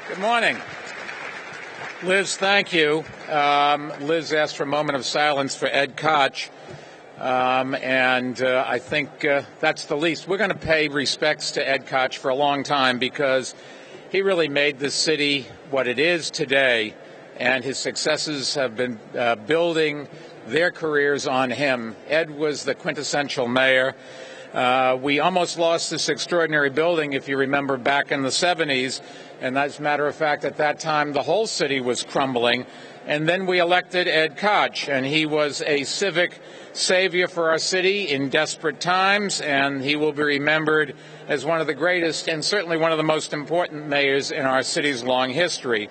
Good morning. Liz, thank you. Liz asked for a moment of silence for Ed Koch, and I think that's the least. We're going to pay respects to Ed Koch for a long time because he really made this city what it is today, and his successes have been building their careers on him. Ed was the quintessential mayor. We almost lost this extraordinary building, if you remember, back in the 70s. And as a matter of fact, at that time, the whole city was crumbling. And then we elected Ed Koch, and he was a civic savior for our city in desperate times, and he will be remembered as one of the greatest and certainly one of the most important mayors in our city's long history.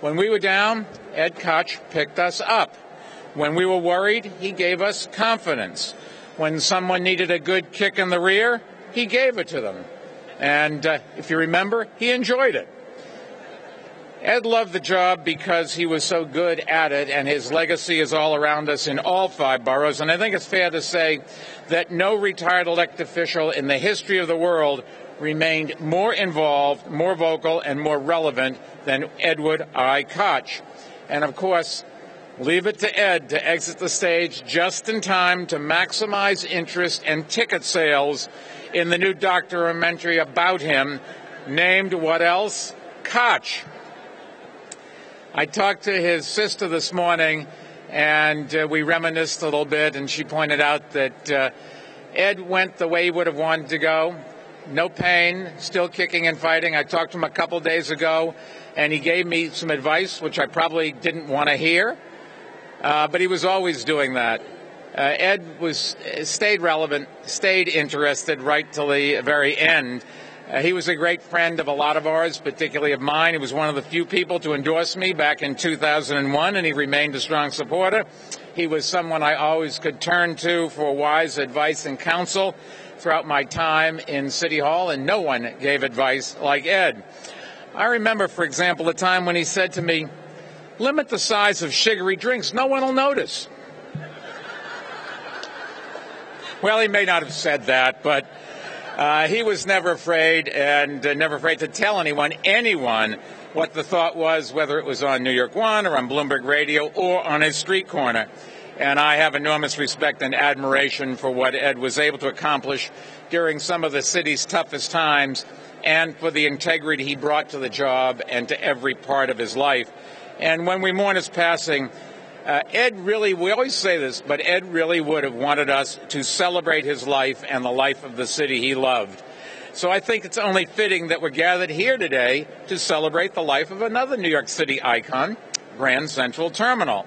When we were down, Ed Koch picked us up. When we were worried, he gave us confidence. When someone needed a good kick in the rear, he gave it to them. And if you remember, he enjoyed it. Ed loved the job because he was so good at it, and his legacy is all around us in all 5 boroughs. And I think it's fair to say that no retired elected official in the history of the world remained more involved, more vocal, and more relevant than Edward I. Koch. And, of course, leave it to Ed to exit the stage just in time to maximize interest and ticket sales in the new documentary about him, named what else? Koch. I talked to his sister this morning, and we reminisced a little bit, and she pointed out that Ed went the way he would have wanted to go. No pain, still kicking and fighting. I talked to him a couple days ago, and he gave me some advice, which I probably didn't want to hear, but he was always doing that. Ed stayed relevant, stayed interested right till the very end. He was a great friend of a lot of ours, particularly of mine. He was one of the few people to endorse me back in 2001, and he remained a strong supporter. He was someone I always could turn to for wise advice and counsel throughout my time in City Hall, and no one gave advice like Ed. I remember, for example, a time when he said to me, "Limit the size of sugary drinks. No one will notice." Well, he may not have said that, but he was never afraid, and never afraid to tell anyone, what the thought was, whether it was on New York One or on Bloomberg Radio or on his street corner. And I have enormous respect and admiration for what Ed was able to accomplish during some of the city's toughest times, and for the integrity he brought to the job and to every part of his life. And when we mourn his passing, Ed really, we always say this, but Ed really would have wanted us to celebrate his life and the life of the city he loved. So I think it's only fitting that we're gathered here today to celebrate the life of another New York City icon, Grand Central Terminal.